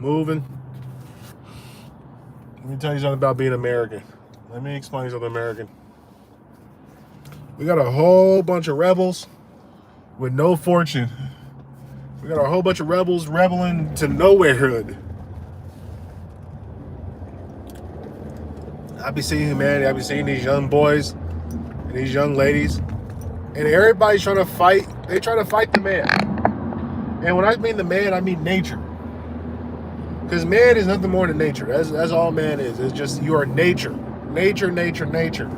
moving. Let me tell you something about being American. Let me explain something American. We got a whole bunch of rebels with no fortune. We got a whole bunch of rebels rebelling to nowherehood. I be seeing humanity. I be seeing these young boys and these young ladies, and everybody's trying to fight. They try to fight the man. And when I mean the man, I mean nature. Because man is nothing more than nature. That's all man is. It's just you are nature. Nature, nature, nature.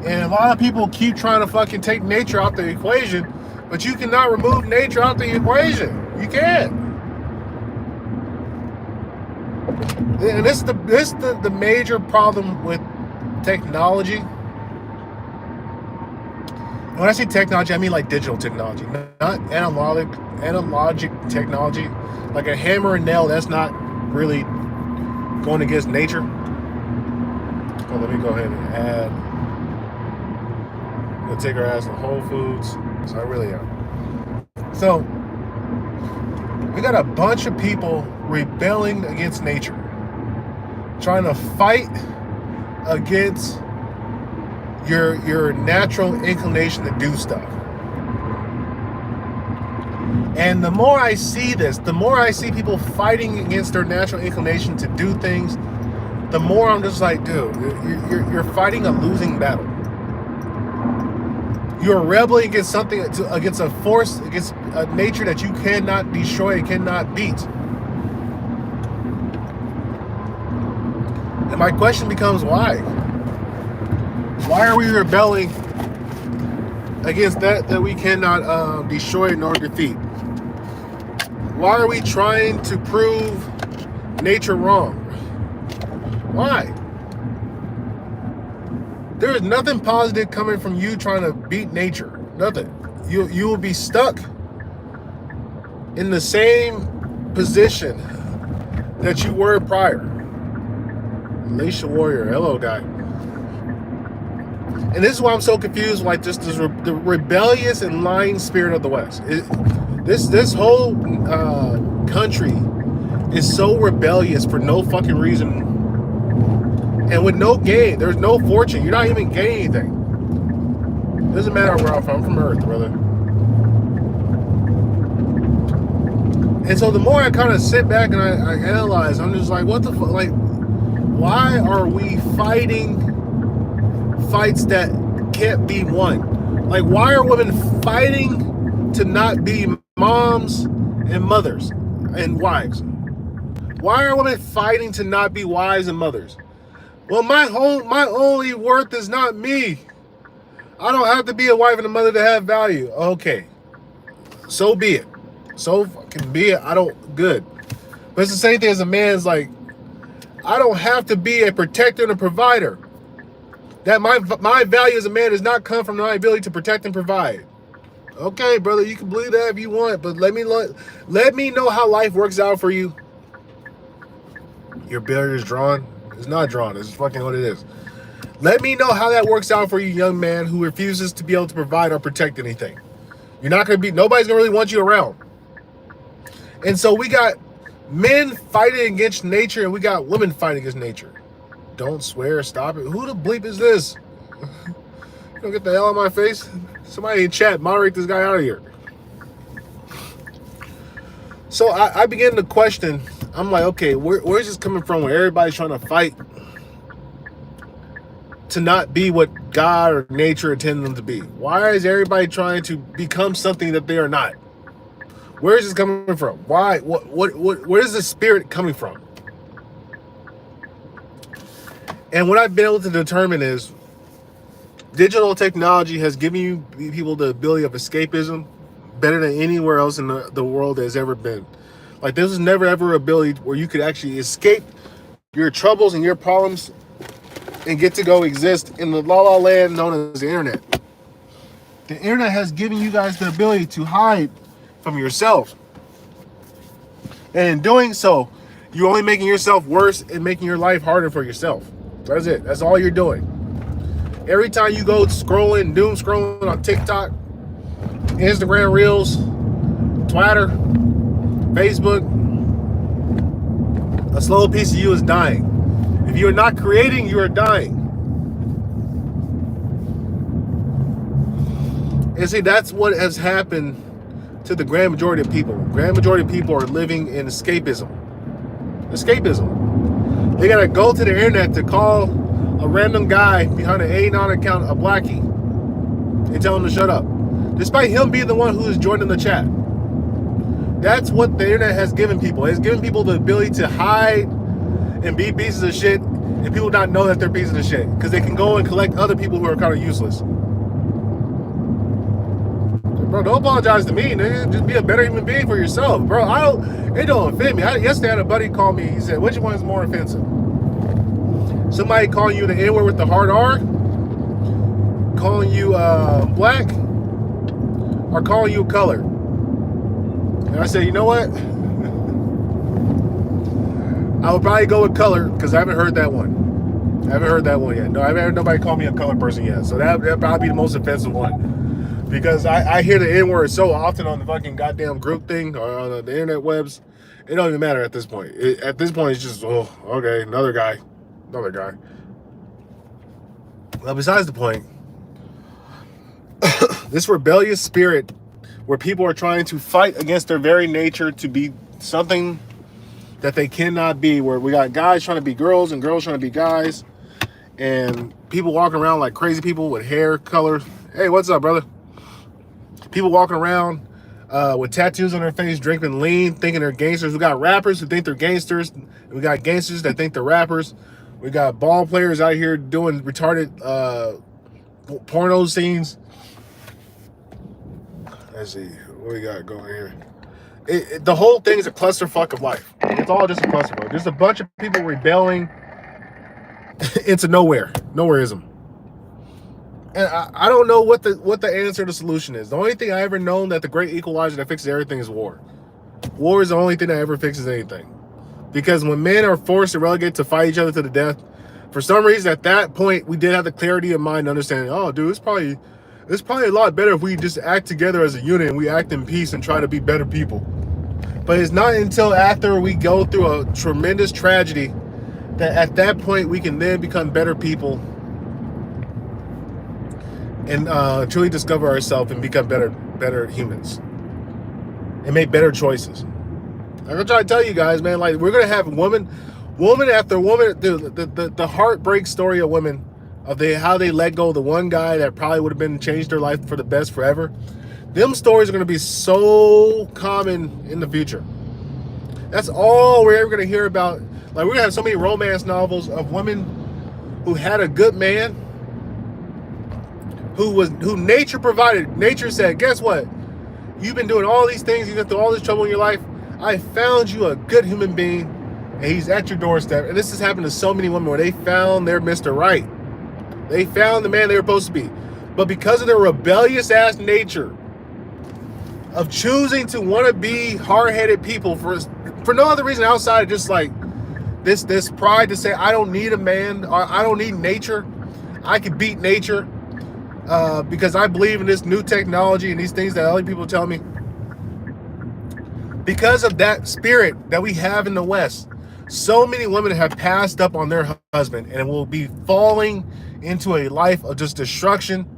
And a lot of people keep trying to fucking take nature out the equation, but you cannot remove nature out the equation. You can't. And this is the major problem with technology. When I say technology, I mean like digital technology, not analogic technology. Like a hammer and nail, that's not really going against nature. So let me go ahead and add. I'm gonna take our ass to Whole Foods. So I really am. So we got a bunch of people rebelling against nature, trying to fight against your natural inclination to do stuff. And the more I see this, the more I see people fighting against their natural inclination to do things, the more I'm just like, dude, you're fighting a losing battle. You're rebelling against something, against a force, against a nature that you cannot destroy, cannot beat. And my question becomes, why? Why are we rebelling against that we cannot destroy nor defeat? Why are we trying to prove nature wrong? Why? There is nothing positive coming from you trying to beat nature. Nothing. You will be stuck in the same position that you were prior. Alicia Warrior, hello guy. And this is why I'm so confused, like just the rebellious and lying spirit of the West. This whole country is so rebellious for no fucking reason, and with no gain. There's no fortune. You're not even gaining anything. Doesn't matter where I'm from Earth, brother. And so the more I kind of sit back and I analyze, I'm just like, what the fuck? Like, why are we fighting fights that can't be won? Like, why are women fighting to not be moms and mothers and wives? Why are women fighting to not be wives and mothers? Well, my only worth is not me. I don't have to be a wife and a mother to have value. Okay, so be it. So fucking be it. I don't, good. But it's the same thing as a man's like, I don't have to be a protector and a provider. That my value as a man does not come from my ability to protect and provide. Okay, brother, you can believe that if you want, but let me know how life works out for you. Your barrier is drawn. It's not drawn. It's fucking what it is. Let me know how that works out for you, young man who refuses to be able to provide or protect anything. You're not going to be, nobody's going to really want you around. And so we got men fighting against nature and we got women fighting against nature. Don't swear, stop it. Who the bleep is this? Don't get the hell out of my face. Somebody in chat, moderate this guy out of here. So I began to question. I'm like, okay, where's this coming from? Where everybody's trying to fight to not be what God or nature intended them to be. Why is everybody trying to become something that they are not? Where is this coming from? Why? Where is the spirit coming from? And what I've been able to determine is digital technology has given you people the ability of escapism better than anywhere else in the world has ever been. Like, this was never ever ability where you could actually escape your troubles and your problems and get to go exist in the la-la land known as the internet. The internet has given you guys the ability to hide from yourself. And in doing so, you're only making yourself worse and making your life harder for yourself. That's it. That's all you're doing. Every time you go scrolling, doom scrolling on TikTok, Instagram Reels, Twitter, Facebook, A slow piece of you is dying. If you are not creating, you are dying. And see, that's what has happened to the grand majority of people. Grand majority of people are living in escapism. Escapism. They gotta go to the internet to call a random guy behind an Anon account a blackie and tell him to shut up, despite him being the one who is joining the chat. That's what the internet has given people. It's given people the ability to hide and be pieces of shit, and people not know that they're pieces of shit because they can go and collect other people who are kind of useless. Bro, don't apologize to me, nigga. Just be a better human being for yourself, bro. It don't offend me. Yesterday I had a buddy call me. He said, which one is more offensive? Somebody calling you the N-word with the hard R, calling you black, or calling you color? And I said, you know what? I would probably go with color because I haven't heard that one. I haven't heard that one yet. No, I haven't heard nobody call me a colored person yet. So that'd probably be the most offensive one. Because I hear the N-word so often on the fucking goddamn group thing or on the internet webs. It don't even matter at this point. At this point, it's just, oh, okay, another guy. Well, besides the point, this rebellious spirit where people are trying to fight against their very nature to be something that they cannot be, where we got guys trying to be girls and girls trying to be guys, and people walking around like crazy people with hair color. Hey, what's up, brother? People walking around with tattoos on their face, drinking lean, thinking they're gangsters. We got rappers who think they're gangsters. We got gangsters that think they're rappers. We got ball players out here doing retarded porno scenes. Let's see what we got going here. The whole thing is a clusterfuck of life. It's all just a clusterfuck. There's a bunch of people rebelling into nowhereism. And I don't know what the answer to the solution is. The only thing I ever known that the great equalizer that fixes everything is war. War is the only thing that ever fixes anything. Because when men are forced to relegate to fight each other to the death, for some reason at that point we did have the clarity of mind understanding, oh dude, it's probably a lot better if we just act together as a unit and we act in peace and try to be better people. But it's not until after we go through a tremendous tragedy that at that point we can then become better people and truly discover ourselves and become better humans and make better choices. I'm gonna try to tell you guys, man, like we're gonna have woman after woman, the heartbreak story of women, of how they let go of the one guy that probably would have been changed their life for the best forever. Them stories are gonna be so common in the future. That's all we're ever gonna hear about. Like we're gonna have so many romance novels of women who had a good man, who nature provided. Nature said, guess what? You've been doing all these things, you've been through all this trouble in your life. I found you a good human being, and he's at your doorstep. And this has happened to so many women where they found their Mr. Right. They found the man they were supposed to be. But because of their rebellious ass nature of choosing to want to be hard-headed people for no other reason outside of just like this pride to say, I don't need a man, or I don't need nature. I can beat nature. Because I believe in this new technology and these things that other people tell me. Because of that spirit that we have in the West, so many women have passed up on their husband and will be falling into a life of just destruction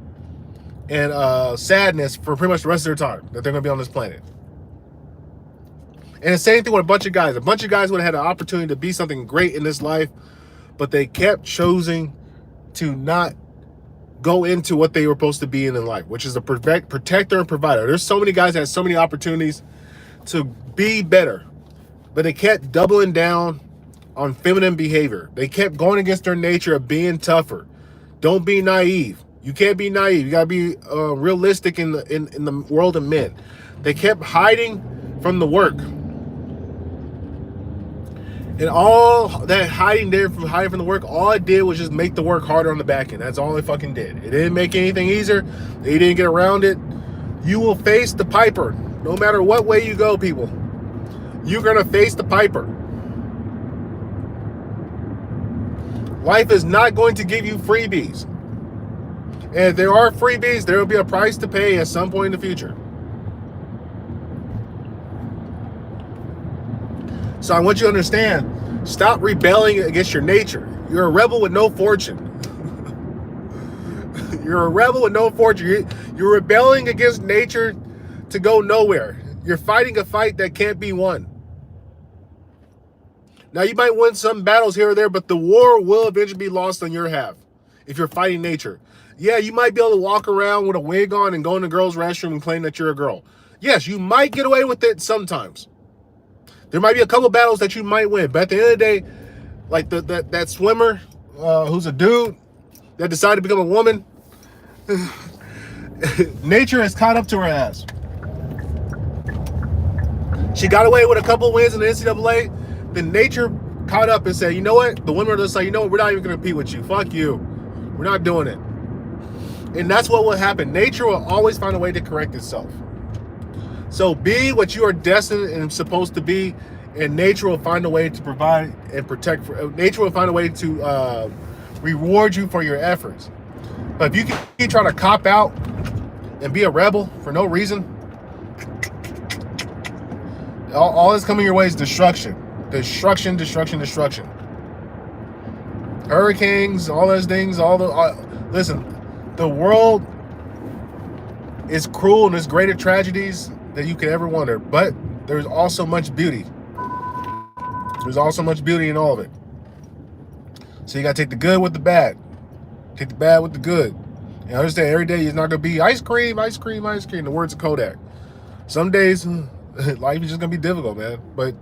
and sadness for pretty much the rest of their time that they're going to be on this planet. And the same thing with a bunch of guys. A bunch of guys would have had an opportunity to be something great in this life, but they kept choosing to not go into what they were supposed to be in life, which is a protector and provider. There's so many guys that had so many opportunities to be better, but they kept doubling down on feminine behavior. They kept going against their nature of being tougher. Don't be naive. You can't be naive. You gotta be realistic in the world of men. They kept hiding from the work, and all that hiding from the work, all it did was just make the work harder on the back end. That's all it fucking did. It didn't make anything easier. They didn't get around it. You will face the piper. No matter what way you go, people. You're going to face the piper. Life is not going to give you freebies. And if there are freebies, there will be a price to pay at some point in the future. So I want you to understand Stop rebelling against your nature. You're a rebel with no fortune. You're a rebel with no fortune. You're rebelling against nature to go nowhere. You're fighting a fight that can't be won. Now, you might win some battles here or there, but the war will eventually be lost on your half if you're fighting nature. Yeah, you might be able to walk around with a wig on and go in the girl's restroom and claim that you're a girl. Yes, you might get away with it sometimes. There might be a couple battles that you might win, but at the end of the day, like that swimmer who's a dude that decided to become a woman, nature has caught up to her ass. She got away with a couple wins in the NCAA. Then nature caught up and said, you know what? The women are just like, you know what? We're not even going to compete with you. Fuck you. We're not doing it. And that's what will happen. Nature will always find a way to correct itself. So be what you are destined and supposed to be, and nature will find a way to provide and protect. Nature will find a way to reward you for your efforts. But if you keep trying to cop out and be a rebel for no reason, all that's coming your way is destruction. Destruction. Hurricanes, all those things, listen, the world is cruel and there's greater tragedies that you could ever wonder, but there's also much beauty. There's also much beauty in all of it. So you gotta take the good with the bad. Take the bad with the good. And understand every day is not gonna be ice cream, the words of Kodak. Some days life is just gonna be difficult, man. But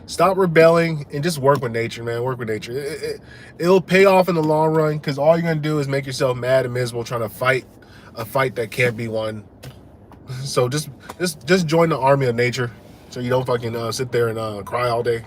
stop rebelling and just work with nature, man. Work with nature. It'll pay off in the long run, because all you're gonna do is make yourself mad and miserable trying to fight a fight that can't be won. So just join the army of nature, so you don't fucking sit there and cry all day.